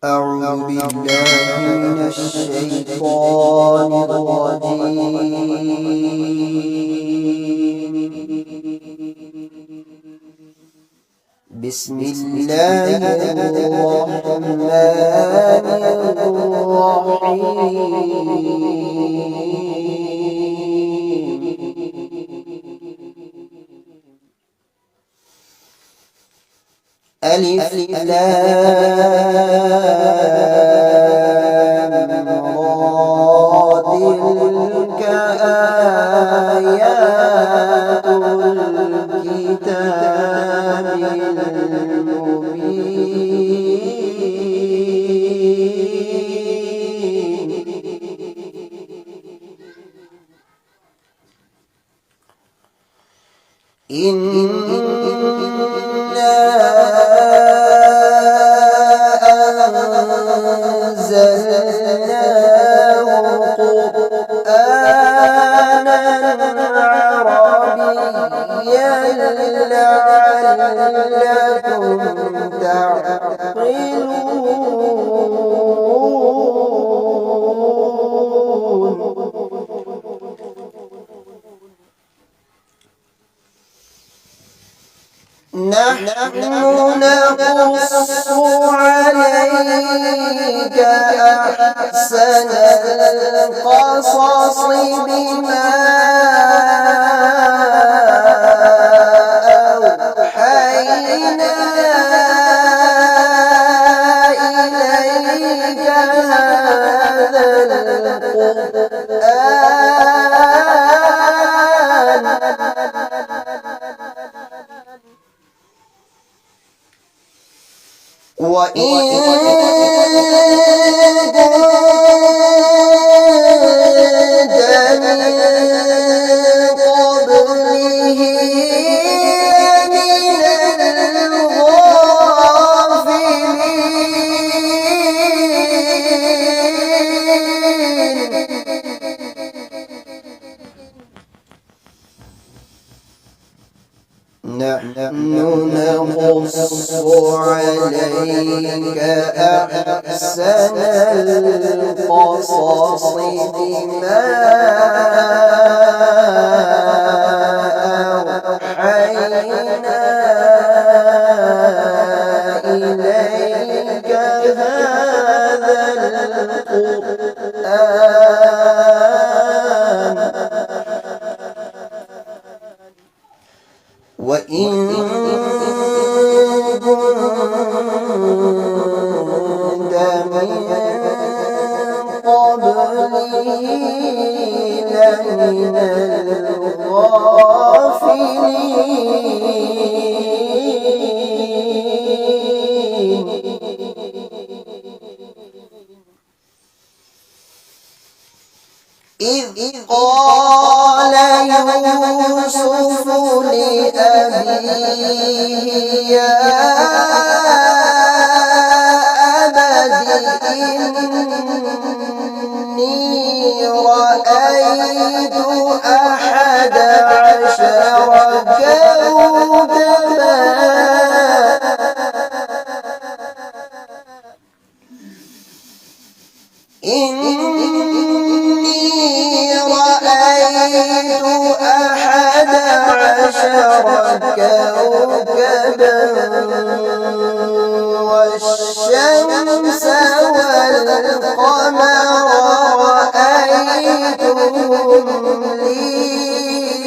أعوذ بالله من الشيطان الرجيم. بسم الله الرحمن الرحيم. ألف لام را تلك آيات الكتاب المبين. إنا أنزلناه قرآنا عربيا لعلكم تعقلون. نحن نقص عليك أحسن القصص بما أوحينا إليك هذا القرآن وإن كنت من قبله من الغافلين. نحن نقص عليك أحسن القصص بما أوحينا إليك هذا القرآن وإن كنت من قبله لمن الغافلين. إذ قال يوسف لأبيه يا أبت إني رأيت 11 كوكبا إني رأيت 11 كوكبا والشمس والقمر رأيتهم لي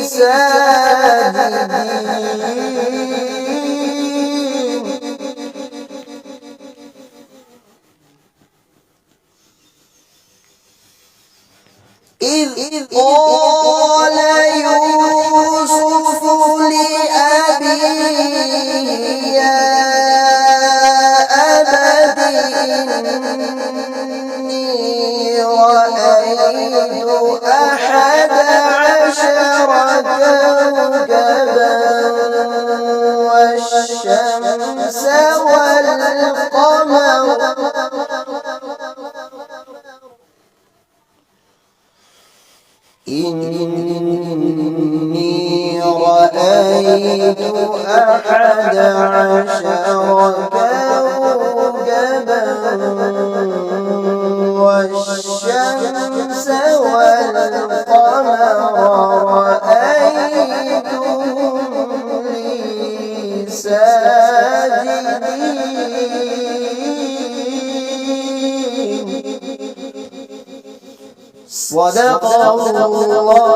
ساجدين. إذ قال يوسف لأبيه يا أبت إني رأيت 11 كوكبا والشمس والقمر إني رأيت 11 كوكبا صدق الله